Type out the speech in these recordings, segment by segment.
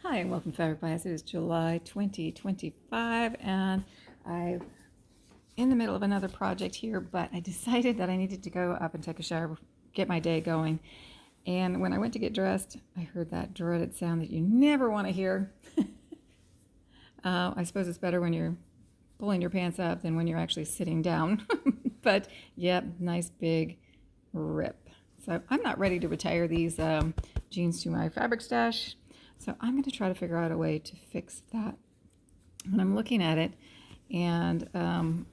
Hi and welcome to Fabric Bias. It is July 2025 and I'm in the middle of another project here, but I decided that I needed to go up and take a shower, get my day going. And when I went to get dressed, I heard that dreaded sound that you never want to hear. I suppose it's better when you're pulling your pants up than when you're actually sitting down. But yep, nice big rip. So I'm not ready to retire these jeans to my fabric stash. So I'm going to try to figure out a way to fix that. And I'm looking at it, and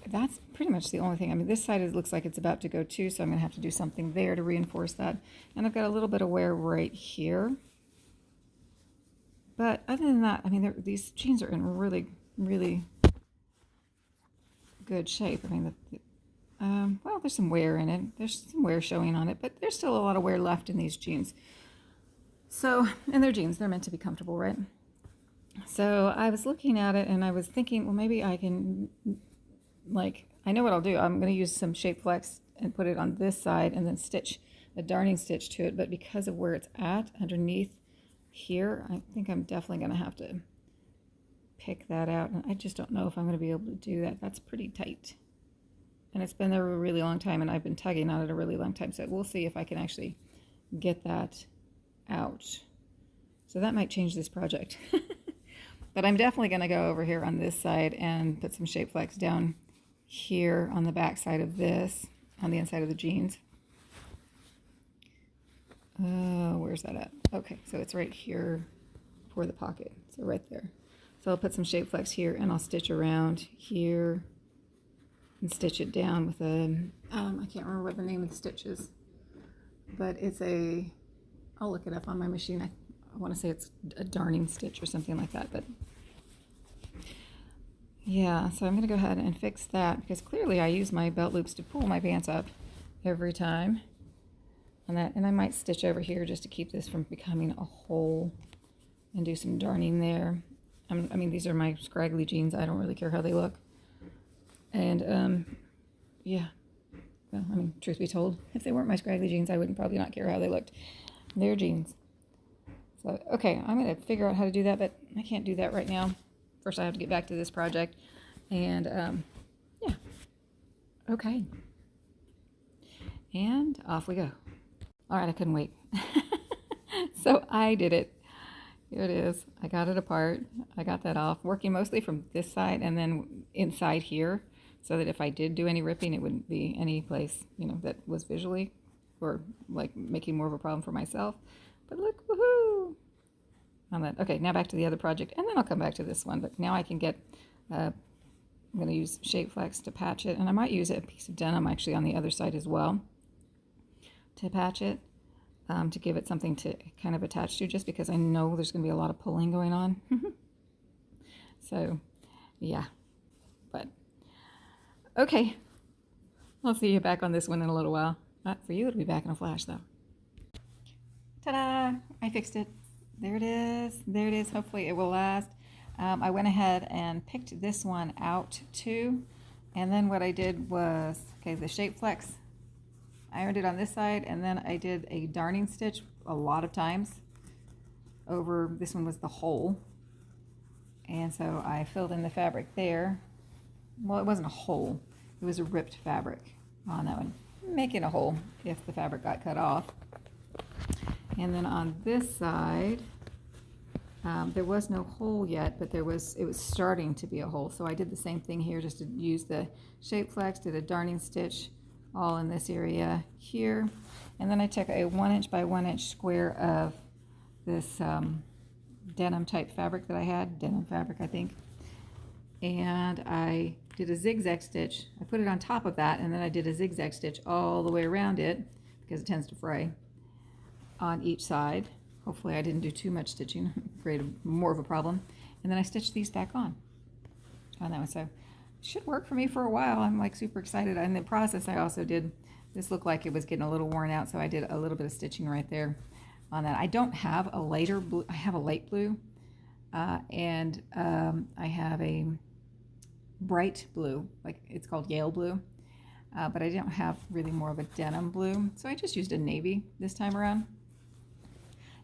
that's pretty much the only thing. I mean, this side looks like it's about to go too, so I'm going to have to do something there to reinforce that. And I've got a little bit of wear right here. But other than that, I mean, these jeans are in really, really good shape. I mean, well, there's some wear in it. There's some wear showing on it, but there's still a lot of wear left in these jeans. So, and they're jeans, they're meant to be comfortable, right? So I was looking at it and I was thinking, well, maybe I can, I know what I'll do. I'm going to use some Shape Flex and put it on this side and then stitch a darning stitch to it. But because of where it's at underneath here, I think I'm definitely going to have to pick that out. And I just don't know if I'm going to be able to do that. That's pretty tight. And it's been there a really long time and I've been tugging on it a really long time. So we'll see if I can actually get that out. So that might change this project. But I'm definitely going to go over here on this side and put some Shape Flex down here on the back side of this, on the inside of the jeans. Where's that at? Okay, so it's right here for the pocket. So right there. So I'll put some Shape Flex here and I'll stitch around here and stitch it down with a, I can't remember what the name of the stitch is, but it's a, I'll look it up on my machine. I want to say it's a darning stitch or something like that, but yeah, so I'm going to go ahead and fix that because clearly I use my belt loops to pull my pants up every time on that, and I might stitch over here just to keep this from becoming a hole and do some darning there. I mean, these are my scraggly jeans. I don't really care how they look. And yeah, well, I mean, truth be told, if they weren't my scraggly jeans, I wouldn't probably not care how they looked. They're jeans. So, okay, I'm going to figure out how to do that, but I can't do that right now. First, I have to get back to this project. And, yeah. Okay. And off we go. All right, I couldn't wait. So I did it. Here it is. I got it apart. I got that off, working mostly from this side and then inside here, so that if I did do any ripping, it wouldn't be any place, that was visually or like making more of a problem for myself. But look, woohoo! On that. Okay, now back to the other project, and then I'll come back to this one. But now I can get, I'm going to use Shape Flex to patch it, and I might use a piece of denim actually on the other side as well to patch it, to give it something to kind of attach to, just because I know there's going to be a lot of pulling going on. So, yeah. But, okay. I'll see you back on this one in a little while. For you, it'll be back in a flash, though. Ta-da! I fixed it. There it is. There it is. Hopefully it will last. I went ahead and picked this one out too. And then what I did was, okay, the Shape Flex, I ironed it on this side, and then I did a darning stitch a lot of times over, this one was the hole. And so I filled in the fabric there. Well, it wasn't a hole. It was a ripped fabric on that one, making a hole if the fabric got cut off. And then on this side, there was no hole yet, but it was starting to be a hole. So I did the same thing here, just to use the Shape Flex, did a darning stitch all in this area here. And then I took a 1" by 1" square of this denim type fabric that I had, denim fabric I think. And I did a zigzag stitch. I put it on top of that, and then I did a zigzag stitch all the way around it because it tends to fray on each side. Hopefully I didn't do too much stitching, created more of a problem. And then I stitched these back on that one. So it should work for me for a while. I'm like super excited. In the process, I also did, this looked like it was getting a little worn out, so I did a little bit of stitching right there on that. I don't have a lighter blue, I have a light blue, and I have a bright blue, like it's called Yale blue, but I don't have really more of a denim blue, so I just used a navy this time around.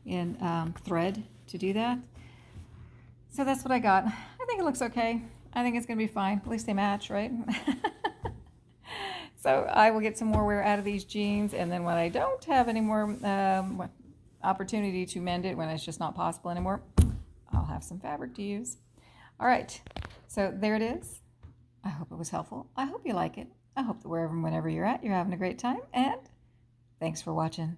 in thread to do that. So that's what I got. I think it looks okay. I think it's going to be fine. At least they match, right? So I will get some more wear out of these jeans, and then when I don't have any more opportunity to mend it, when it's just not possible anymore, I'll have some fabric to use. All right, so there it is. I hope it was helpful. I hope you like it. I hope that wherever and whenever you're at, you're having a great time, and thanks for watching.